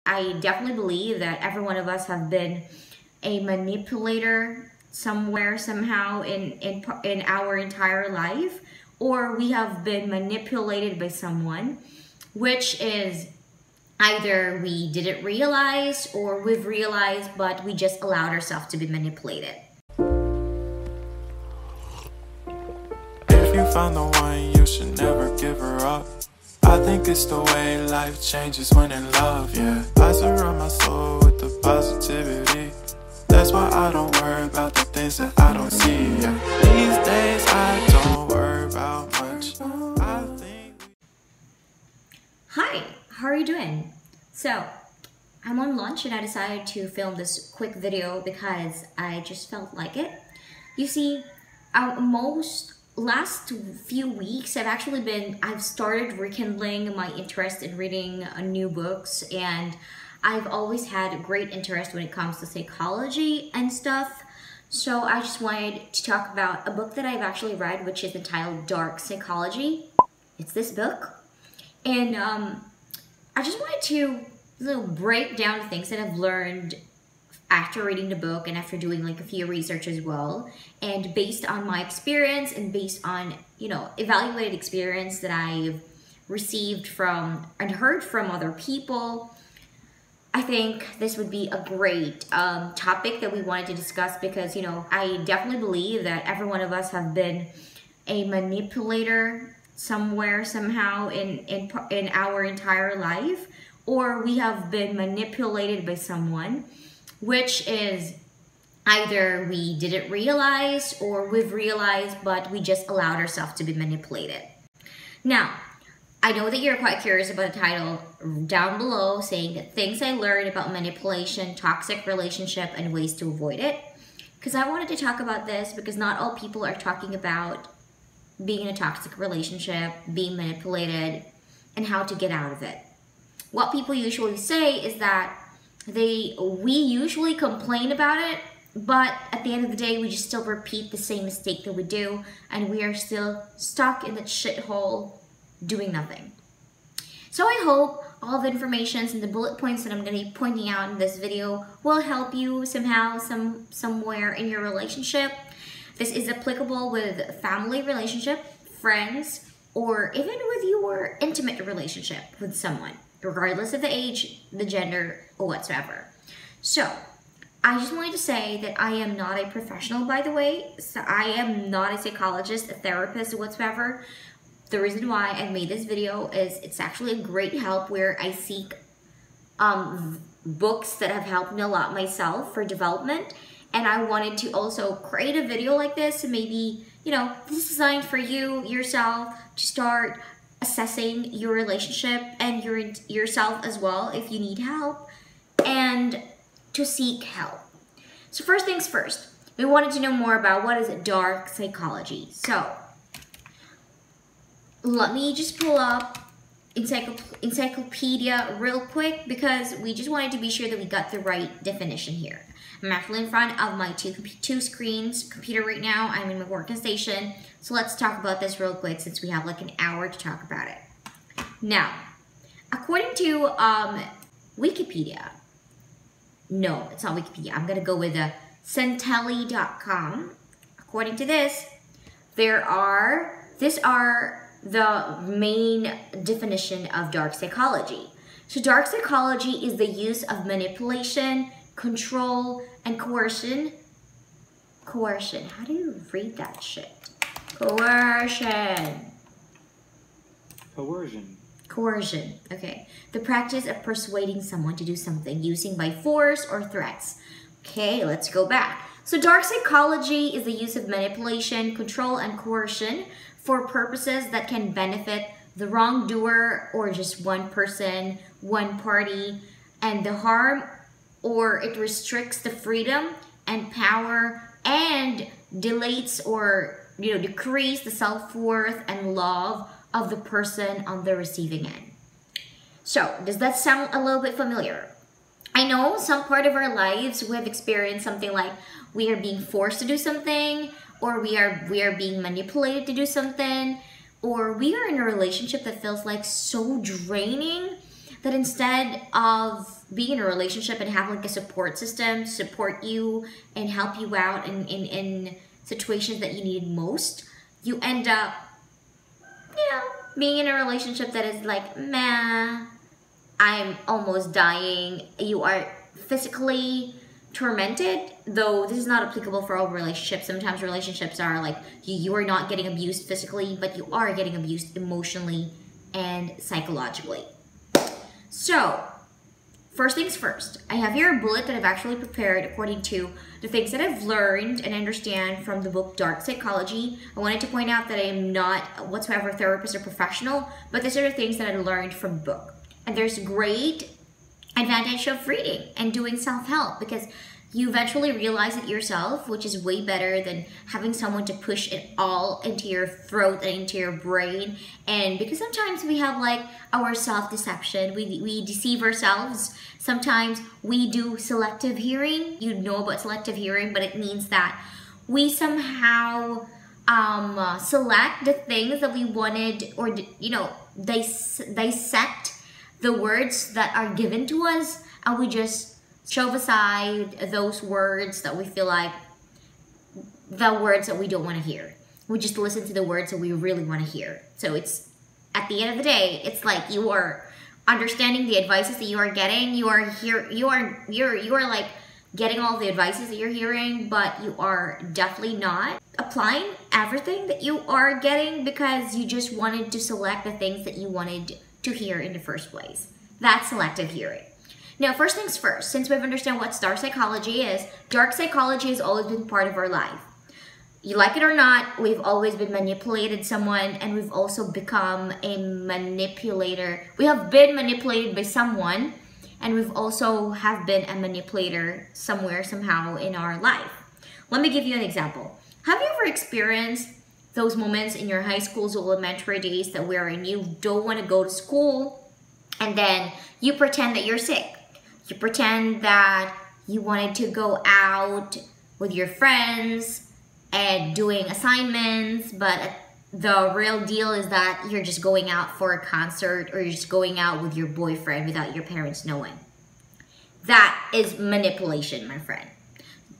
I definitely believe that every one of us have been a manipulator somewhere, somehow in our entire life, or we have been manipulated by someone, which is either we didn't realize or we've realized, but we just allowed ourselves to be manipulated. If you found the one, you should never give her up. I think it's the way life changes when in love, yeah. I surround my soul with the positivity. That's why I don't worry about the things that I don't see, yeah. These days I don't worry about much. Hi, how are you doing? So, I'm on lunch and I decided to film this quick video because I just felt like it. You see, last few weeks I've started rekindling my interest in reading new books, and I've always had a great interest when it comes to psychology and stuff. So I just wanted to talk about a book that I've actually read, which is entitled Dark Psychology. It's this book. And I just wanted to break down the things that I've learned after reading the book and after doing like a few research as well. And based on my experience and based on, evaluated experience that I've received from and heard from other people, I think this would be a great topic that we wanted to discuss because, I definitely believe that every one of us have been a manipulator somewhere, somehow in our entire life, or we have been manipulated by someone, which is either we didn't realize or we've realized, but we just allowed ourselves to be manipulated. Now, I know that you're quite curious about the title down below, saying that things I learned about manipulation, toxic relationship, and ways to avoid it. Because I wanted to talk about this because not all people are talking about being in a toxic relationship, being manipulated, and how to get out of it. What people usually say is that we usually complain about it, but at the end of the day, we just still repeat the same mistake that we do, and we are still stuck in that shithole doing nothing. So I hope all the information and the bullet points that I'm going to be pointing out in this video will help you somehow, somewhere in your relationship. This is applicable with family relationship, friends, or even with your intimate relationship with someone, regardless of the age, the gender, or whatsoever. So, I just wanted to say that I am not a professional, by the way. So I am not a psychologist, a therapist, or whatsoever. The reason why I made this video is it's actually a great help where I seek books that have helped me a lot myself for development. And I wanted to also create a video like this, and maybe, this is designed for you, yourself, to start assessing your relationship and yourself as well if you need help, and to seek help. So first things first, we wanted to know more about what is dark psychology. So let me just pull up encyclopedia real quick because we just wanted to be sure that we got the right definition here. I'm actually in front of my two screens computer right now. I'm in my working station. So let's talk about this real quick since we have like an hour to talk about it. Now, according to Wikipedia, no, it's not Wikipedia. I'm going to go with Centelli.com. According to this, these are the main definition of dark psychology. So dark psychology is the use of manipulation, control, and coercion. Coercion. How do you read that shit? Coercion. Coercion. Coercion. Okay. The practice of persuading someone to do something using by force or threats. Okay, let's go back. So dark psychology is the use of manipulation, control, and coercion for purposes that can benefit the wrongdoer or just one person, one party, and the harm, or it restricts the freedom and power and delates or decrease the self-worth and love of the person on the receiving end. So, does that sound a little bit familiar? I know some part of our lives we have experienced something like we are being forced to do something, or we are being manipulated to do something, or we are in a relationship that feels like so draining that instead of being in a relationship and have like a support system to support you and help you out in situations that you need most, you end up, you know, being in a relationship that is like, meh, I'm almost dying. You are physically tormented, though this is not applicable for all relationships. Sometimes relationships are like, you are not getting abused physically, but you are getting abused emotionally and psychologically. So, first things first, I have here a bullet that I've actually prepared according to the things that I've learned and understand from the book Dark Psychology. I wanted to point out that I am not whatsoever a therapist or professional, but these are the things that I learned from the book. And there's great advantage of reading and doing self-help because you eventually realize it yourself, which is way better than having someone to push it all into your throat and into your brain. And because sometimes we have like our self-deception, we deceive ourselves. Sometimes we do selective hearing. You know about selective hearing, but it means that we somehow select the things that we wanted, or you know, dissect the words that are given to us, and we just shove aside those words that we feel like the words that we don't want to hear. We just listen to the words that we really want to hear. So it's, at the end of the day, it's like you are understanding the advices that you are getting. You are like getting all the advices that you're hearing, but you are definitely not applying everything that you are getting because you just wanted to select the things that you wanted to hear in the first place. That's selective hearing. Now, first things first, since we've understood what dark psychology is, dark psychology has always been part of our life. You like it or not, we've always been manipulated someone, and we've also become a manipulator. We have been manipulated by someone, and we've also have been a manipulator somewhere, somehow in our life. Let me give you an example. Have you ever experienced those moments in your high schools or elementary days that wherein you don't want to go to school and then you pretend that you're sick? You pretend that you wanted to go out with your friends and doing assignments, but the real deal is that you're just going out for a concert or you're just going out with your boyfriend without your parents knowing. That is manipulation, my friend.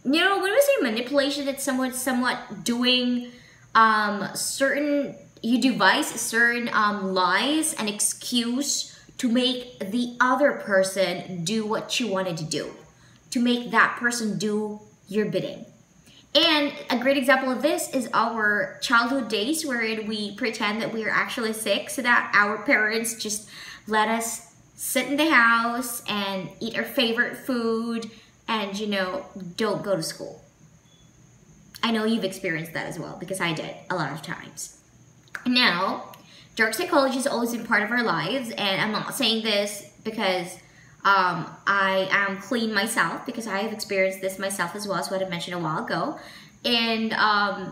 You know, when we say manipulation, it's somewhat doing you devise certain lies and excuse to make the other person do what you wanted to do, to make that person do your bidding. And a great example of this is our childhood days wherein we pretend that we are actually sick so that our parents just let us sit in the house and eat our favorite food and, you know, don't go to school. I know you've experienced that as well because I did a lot of times. Now, dark psychology has always been part of our lives, and I'm not saying this because I am clean myself, because I have experienced this myself as well, as what I mentioned a while ago. And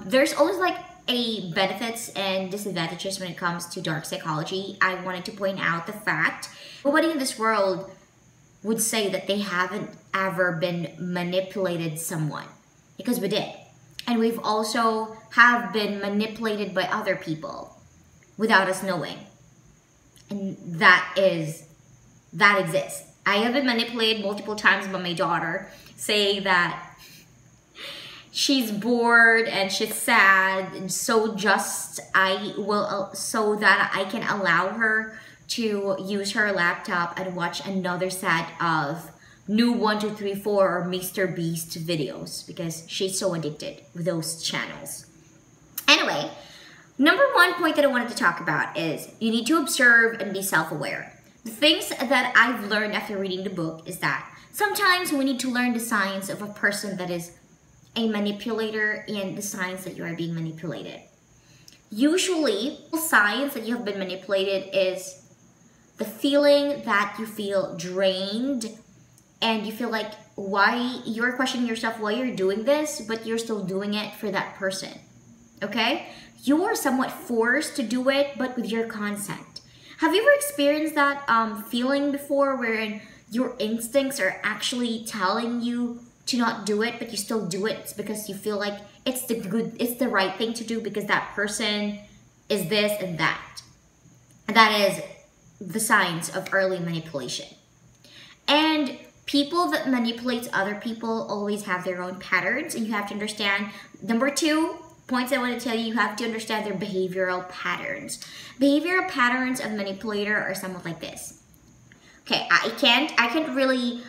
there's always like a benefits and disadvantages when it comes to dark psychology. I wanted to point out the fact nobody in this world would say that they haven't ever been manipulated someone, because we did. And we've also have been manipulated by other people without us knowing. And that exists. I have been manipulated multiple times by my daughter, saying that she's bored and she's sad, and so that I can allow her to use her laptop and watch another set of new 1, 2, 3, 4 or Mr. Beast videos, because she's so addicted with those channels. Anyway, number one point that I wanted to talk about is you need to observe and be self-aware. The things that I've learned after reading the book is that sometimes we need to learn the signs of a person that is a manipulator and the signs that you are being manipulated. Usually, the signs that you have been manipulated is the feeling that you feel drained and you feel like you're questioning yourself why you're doing this, but you're still doing it for that person, okay? You are somewhat forced to do it, but with your consent. Have you ever experienced that feeling before, wherein your instincts are actually telling you to not do it, but you still do it? It's because you feel like it's the right thing to do because that person is this and that. And that is the signs of early manipulation. And people that manipulate other people always have their own patterns, and you have to understand, number 2 points I want to tell you, you have to understand their behavioral patterns. Behavioral patterns of manipulator are somewhat like this. Okay, I can't really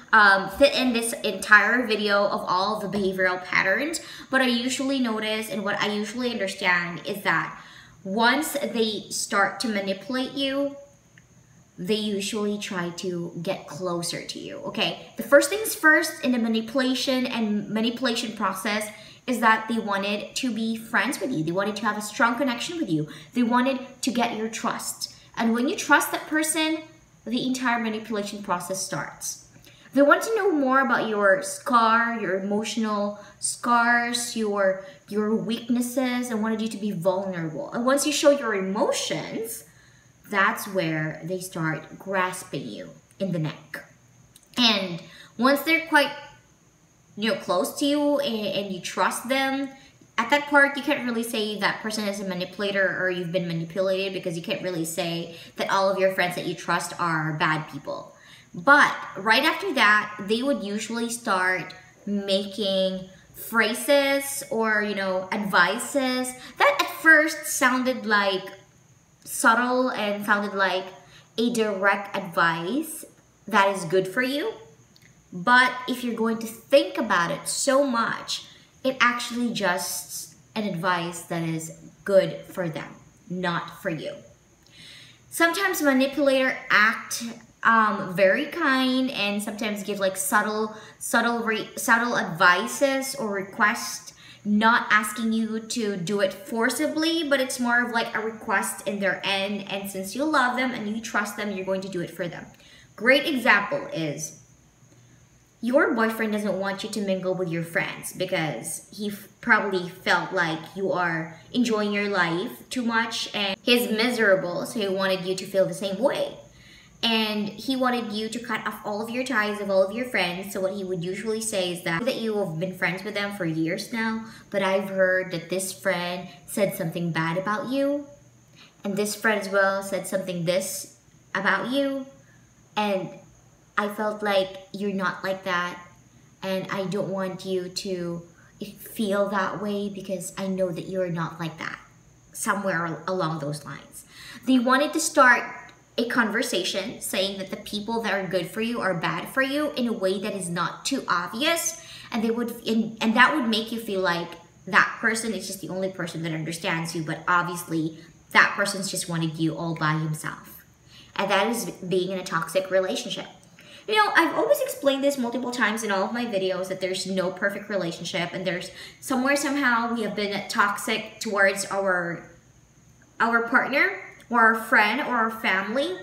fit in this entire video of all the behavioral patterns, but I usually notice, and what I usually understand is that once they start to manipulate you, they usually try to get closer to you, okay? The first things first in the manipulation process is that they wanted to be friends with you. They wanted to have a strong connection with you. They wanted to get your trust. And when you trust that person, the entire manipulation process starts. They want to know more about your your emotional scars, your weaknesses, and wanted you to be vulnerable. And once you show your emotions, that's where they start grasping you in the neck. And once they're quite, close to you and you trust them, at that part, you can't really say that person is a manipulator or you've been manipulated, because you can't really say that all of your friends that you trust are bad people. But right after that, they would usually start making phrases or, advices that at first sounded like subtle and sounded like a direct advice that is good for you. But if you're going to think about it so much, it actually just an advice that is good for them, not for you. Sometimes manipulator act very kind and sometimes give like subtle advices or requests, not asking you to do it forcibly, but it's more of like a request in their end. And since you love them and you trust them, you're going to do it for them. Great example is your boyfriend doesn't want you to mingle with your friends because he probably felt like you are enjoying your life too much and he's miserable, so he wanted you to feel the same way. And he wanted you to cut off all of your ties of all of your friends. So what he would usually say is that you have been friends with them for years now, but I've heard that this friend said something bad about you, and this friend as well said something this about you, and I felt like you're not like that, and I don't want you to feel that way because I know that you're not like that. Somewhere along those lines. They wanted to start a conversation saying that the people that are good for you are bad for you in a way that is not too obvious, and that would make you feel like that person is just the only person that understands you, but obviously that person's just wanted you all by himself. And that is being in a toxic relationship. I've always explained this multiple times in all of my videos that there's no perfect relationship, and there's somehow we have been toxic towards our partner or our friend or our family.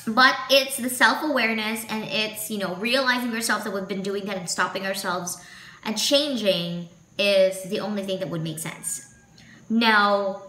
But it's the self-awareness, and it's, realizing yourself that we've been doing that and stopping ourselves and changing is the only thing that would make sense. Now,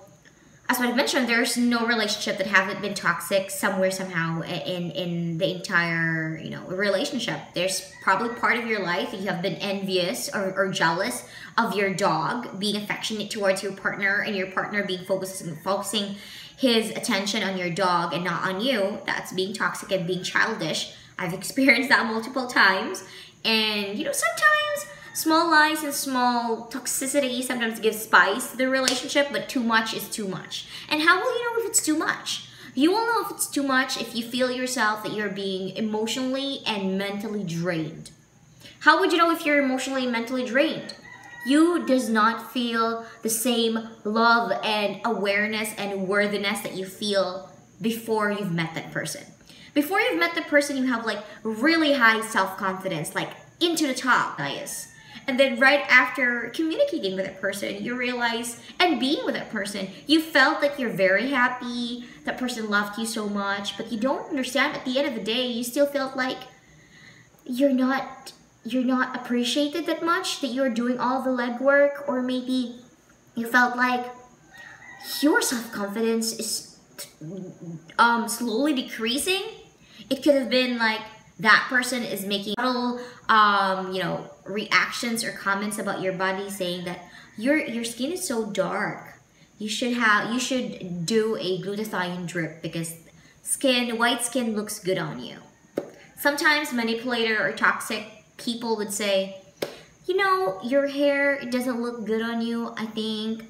as what I've mentioned, there's no relationship that haven't been toxic somewhere, somehow in the entire, relationship. There's probably part of your life that you have been envious or jealous of your dog, being affectionate towards your partner, and your partner being focusing his attention on your dog and not on you. That's being toxic and being childish. I've experienced that multiple times. And, sometimes small lies and small toxicity sometimes give spice to the relationship, but too much is too much. And how will you know if it's too much? You will know if it's too much if you feel yourself that you're being emotionally and mentally drained. How would you know if you're emotionally and mentally drained? You does not feel the same love and awareness and worthiness that you feel before you've met that person. Before you've met the person, you have like really high self-confidence, like into the top, guys. And then right after communicating with that person, you realize, and being with that person, you felt like you're very happy, that person loved you so much, but you don't understand at the end of the day, you still felt like you're not appreciated that much, that you're doing all the legwork, or maybe you felt like your self-confidence is slowly decreasing. It could have been like that person is making subtle, reactions or comments about your body, saying that your skin is so dark. You should do a glutathione drip because white skin looks good on you. Sometimes manipulator or toxic people would say, you know, your hair doesn't look good on you. I think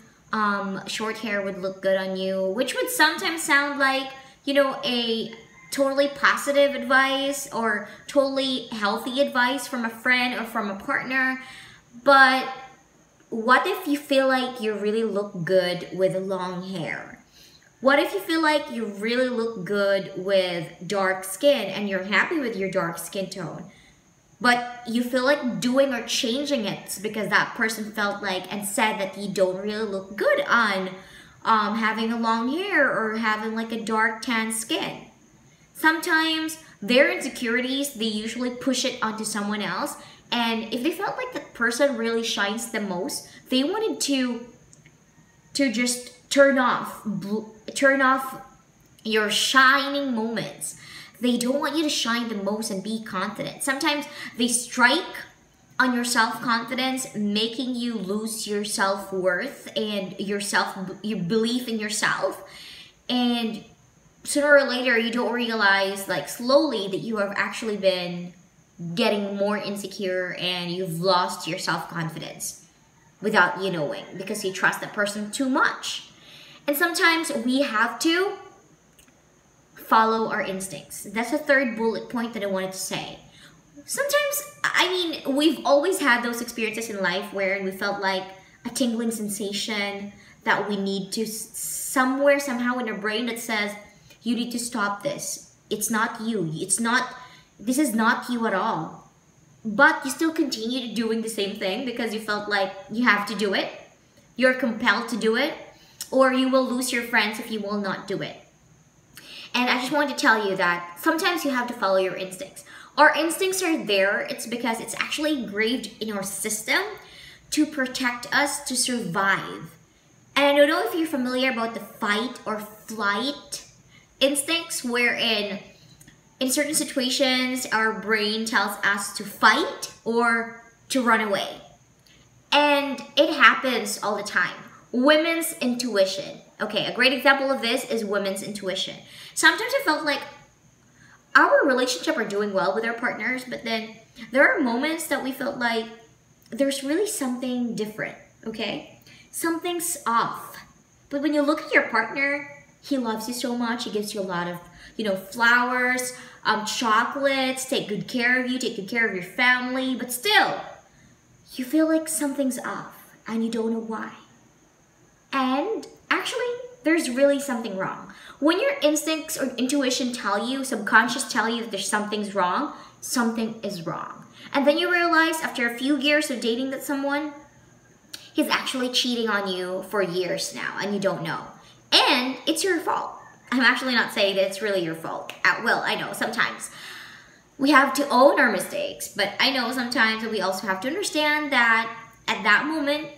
short hair would look good on you, which would sometimes sound like, you know, a totally positive advice or totally healthy advice from a friend or from a partner. But what if you feel like you really look good with long hair? What if you feel like you really look good with dark skin and you're happy with your dark skin tone, but you feel like doing or changing it because that person felt like and said that you don't really look good on having a long hair or having like a dark tan skin? Sometimes their insecurities, they usually push it onto someone else. And if they felt like that person really shines the most, they wanted to just turn off your shining moments. They don't want you to shine the most and be confident. Sometimes they strike on your self-confidence, making you lose your self-worth and your belief in yourself. And sooner or later, you don't realize, like slowly, that you have actually been getting more insecure and you've lost your self-confidence without you knowing because you trust that person too much. And sometimes we have to follow our instincts. That's the third bullet point that I wanted to say. Sometimes, I mean, we've always had those experiences in life where we felt like a tingling sensation that we need to somewhere, somehow in our brain that says, you need to stop this. It's not you. This is not you at all. But you still continue doing the same thing because you felt like you have to do it. You're compelled to do it. Or you will lose your friends if you will not do it. And I just wanted to tell you that sometimes you have to follow your instincts. Our instincts are there. It's because it's actually engraved in our system to protect us, to survive. And I don't know if you're familiar about the fight or flight instincts, wherein in certain situations our brain tells us to fight or to run away. And it happens all the time. Women's intuition. Okay, a great example of this is women's intuition. Sometimes I felt like our relationship are doing well with our partners, but then there are moments that we felt like there's really something different, okay? Something's off. But when you look at your partner, he loves you so much. He gives you a lot of, you know, flowers, chocolates, take good care of you, take good care of your family, but still, you feel like something's off and you don't know why. And actually, there's really something wrong. When your instincts or intuition tell you, subconscious tell you that there's something's wrong, something is wrong. And then you realize after a few years of dating that someone, he's actually cheating on you for years now and you don't know. And it's your fault. I'm actually not saying that it's really your fault. Well, I know sometimes we have to own our mistakes, but I know sometimes that we also have to understand that at that moment,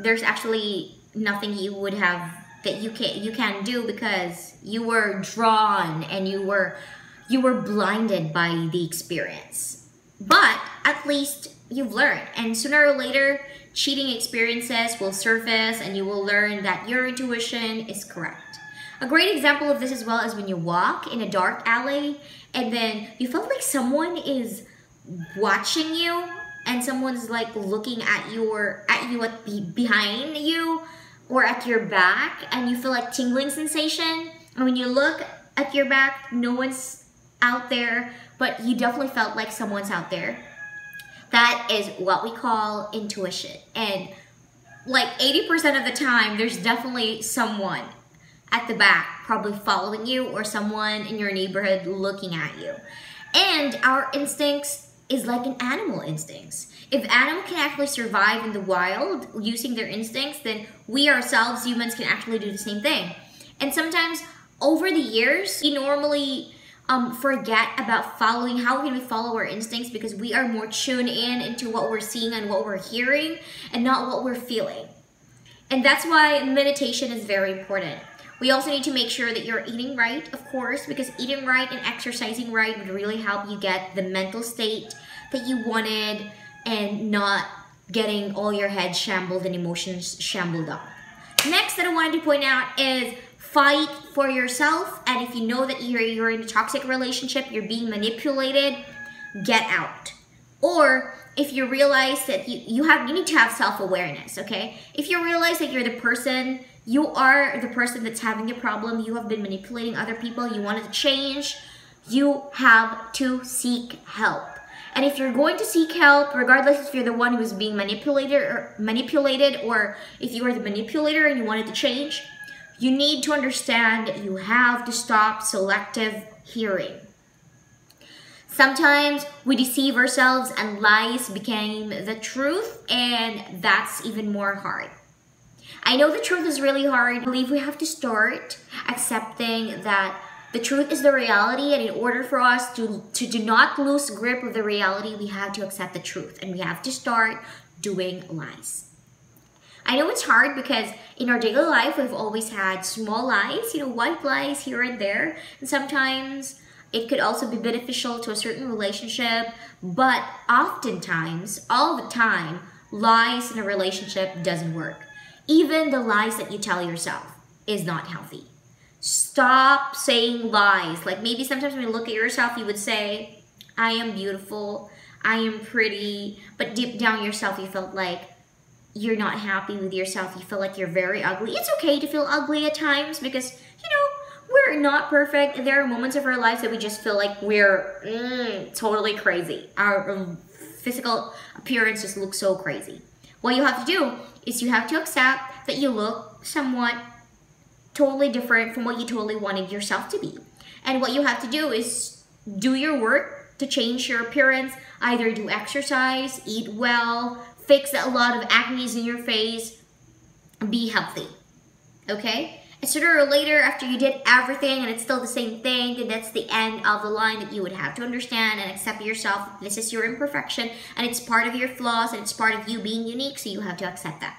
there's actually nothing you would have that you can do because you were drawn and you were blinded by the experience. But at least you've learned, and sooner or later cheating experiences will surface and you will learn that your intuition is correct. A great example of this as well is when you walk in a dark alley and then you felt like someone is watching you and someone's like looking at you or behind you or at your back, and you feel like tingling sensation. And when you look at your back, no one's out there, but you definitely felt like someone's out there. That is what we call intuition. And like 80% of the time, there's definitely someone at the back probably following you or someone in your neighborhood looking at you. And our instincts is like an animal instincts. If animals can actually survive in the wild using their instincts, then we ourselves, humans, can actually do the same thing. And sometimes over the years, we normally forget about following, how can we follow our instincts, because we are more tuned in into what we're seeing and what we're hearing and not what we're feeling. And that's why meditation is very important. We also need to make sure that you're eating right, of course, because eating right and exercising right would really help you get the mental state that you wanted and not getting all your head shambled and emotions shambled up. Next that I wanted to point out is fight for yourself. And if you know that you're in a toxic relationship, you're being manipulated, get out. Or if you realize that you need to have self-awareness, okay? If you realize that you are the person that's having the problem, you have been manipulating other people, you wanted to change, you have to seek help. And if you're going to seek help, regardless if you're the one who is being manipulated, or if you are the manipulator and you wanted to change, you need to understand that you have to stop selective hearing. Sometimes we deceive ourselves and lies became the truth, and that's even more hard. I know the truth is really hard. I believe we have to start accepting that the truth is the reality, and in order for us to do not lose grip of the reality, we have to accept the truth, and we have to start doing lies. I know it's hard because in our daily life, we've always had small lies, white lies here and there, and sometimes it could also be beneficial to a certain relationship, but oftentimes, all the time, lies in a relationship doesn't work. Even the lies that you tell yourself is not healthy. Stop saying lies. Like maybe sometimes when you look at yourself, you would say, I am beautiful, I am pretty, but deep down yourself, you felt like you're not happy with yourself. You feel like you're very ugly. It's okay to feel ugly at times because, we're not perfect. There are moments of our lives that we just feel like we're totally crazy. Our physical appearance just looks so crazy. What you have to do is you have to accept that you look somewhat totally different from what you totally wanted yourself to be. And what you have to do is do your work to change your appearance. Either do exercise, eat well, fix a lot of acne in your face, be healthy. Okay? And sooner or later, after you did everything and it's still the same thing, then that's the end of the line that you would have to understand and accept yourself. This is your imperfection and it's part of your flaws and it's part of you being unique, so you have to accept that.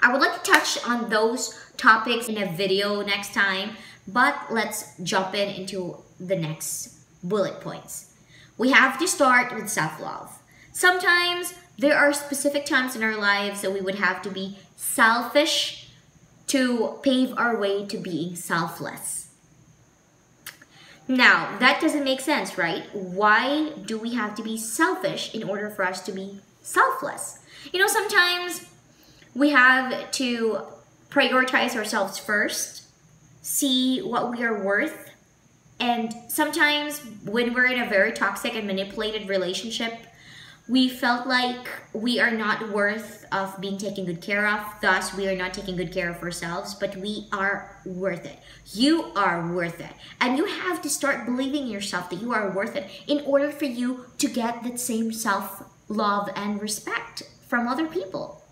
I would like to touch on those topics in a video next time, but let's jump into the next bullet points. We have to start with self-love. Sometimes there are specific times in our lives that we would have to be selfish to pave our way to being selfless. Now, that doesn't make sense, right? Why do we have to be selfish in order for us to be selfless? Sometimes we have to prioritize ourselves first, see what we are worth, and sometimes when we're in a very toxic and manipulated relationship, we felt like we are not worth of being taken good care of, thus we are not taking good care of ourselves, but we are worth it. You are worth it. And you have to start believing in yourself that you are worth it in order for you to get that same self-love and respect from other people.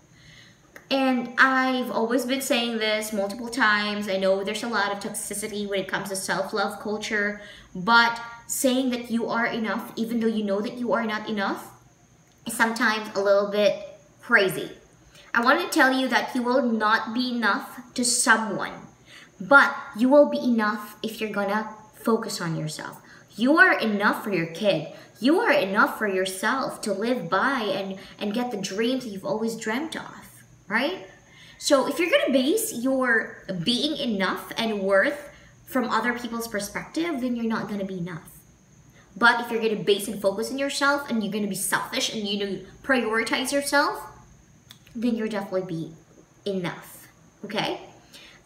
And I've always been saying this multiple times. I know there's a lot of toxicity when it comes to self-love culture, but saying that you are enough, even though you know that you are not enough, is sometimes a little bit crazy. I want to tell you that you will not be enough to someone, but you will be enough if you're gonna focus on yourself. You are enough for your kid. You are enough for yourself to live by and get the dreams that you've always dreamt of, right? So if you're gonna base your being enough and worth from other people's perspective, then you're not gonna be enough. But if you're going to base and focus on yourself and you're going to be selfish and you know prioritize yourself, then you'll definitely be enough. Okay?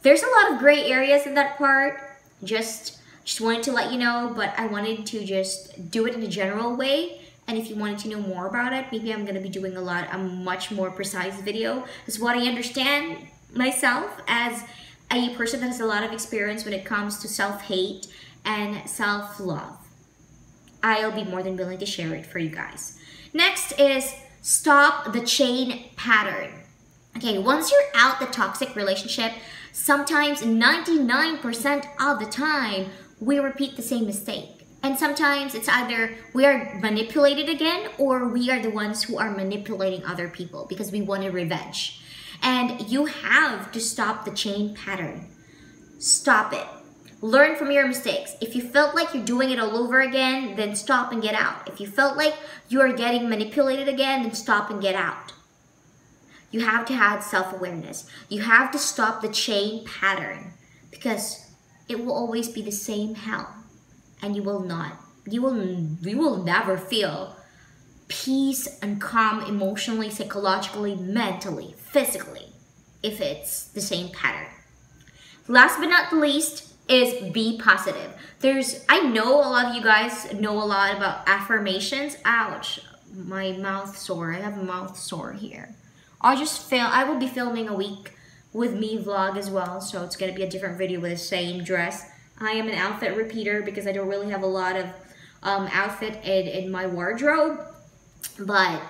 There's a lot of gray areas in that part. Just wanted to let you know, but I wanted to just do it in a general way. And if you wanted to know more about it, maybe I'm going to be doing a much more precise video. It's what I understand myself as a person that has a lot of experience when it comes to self-hate and self-love. I'll be more than willing to share it for you guys. Next is stop the chain pattern. Okay, once you're out the toxic relationship, sometimes 99% of the time, we repeat the same mistake. And sometimes it's either we are manipulated again or we are the ones who are manipulating other people because we wanted revenge. And you have to stop the chain pattern. Stop it. Learn from your mistakes. If you felt like you're doing it all over again, then stop and get out. If you felt like you are getting manipulated again, then stop and get out. You have to have self-awareness. You have to stop the chain pattern. because it will always be the same hell, and you will never feel peace and calm emotionally, psychologically, mentally, physically, if it's the same pattern. Last but not least is be positive. I know a lot of you guys know a lot about affirmations. Ouch, my mouth sore. I have a mouth sore here. I will be filming a week with me vlog as well, so it's gonna be a different video with the same dress. I am an outfit repeater because I don't really have a lot of outfit in my wardrobe, but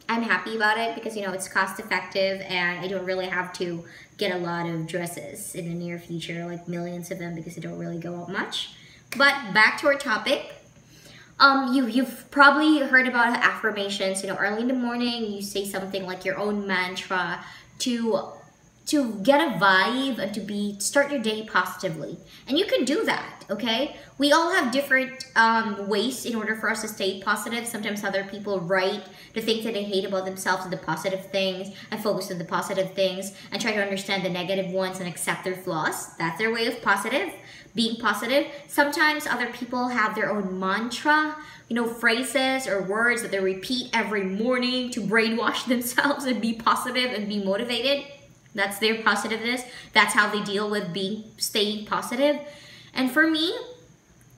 I'm happy about it because, you know, it's cost effective and I don't really have to get a lot of dresses in the near future, like millions of them, because I don't really go out much. But back to our topic. You've probably heard about affirmations. You know, early in the morning, you say something like your own mantra to get a vibe and start your day positively. And you can do that, okay? We all have different ways in order for us to stay positive. Sometimes other people write the things that they hate about themselves and the positive things, and focus on the positive things and try to understand the negative ones and accept their flaws. That's their way of being positive. Sometimes other people have their own mantra, you know, phrases or words that they repeat every morning to brainwash themselves and be positive and be motivated. That's their positiveness. That's how they deal with staying positive. And for me,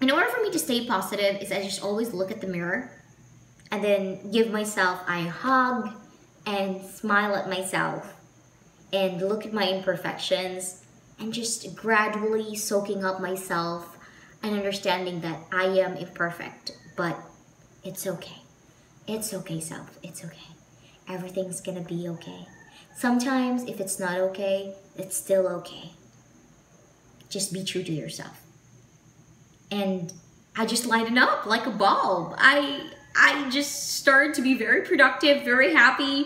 in order for me to stay positive, is I just always look at the mirror and then give myself a hug and smile at myself and look at my imperfections and just gradually soaking up myself and understanding that I am imperfect, but it's okay. It's okay, self. It's okay. Everything's gonna be okay. Sometimes, if it's not okay, it's still okay. Just be true to yourself. And I just lighten up like a bulb. I just started to be very productive, very happy.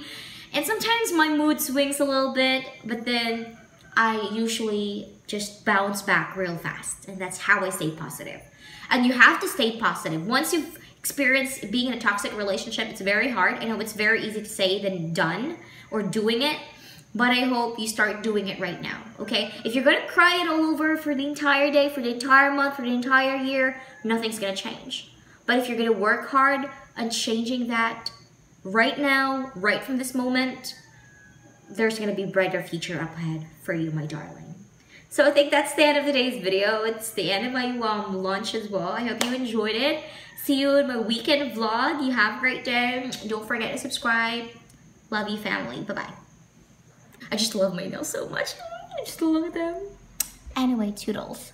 And sometimes my mood swings a little bit, but then I usually just bounce back real fast. And that's how I stay positive. And you have to stay positive. Once you've experienced being in a toxic relationship, it's very hard. I know it's very easy to say than done or doing it, but I hope you start doing it right now, okay? If you're gonna cry it all over for the entire day, for the entire month, for the entire year, nothing's gonna change. But if you're gonna work hard on changing that right now, right from this moment, there's gonna be a brighter future up ahead for you, my darling. So I think that's the end of today's video. It's the end of my lunch as well. I hope you enjoyed it. See you in my weekend vlog. You have a great day. Don't forget to subscribe. Love you, family. Bye-bye. I just love my nails so much. I just love them. Anyway, toodles.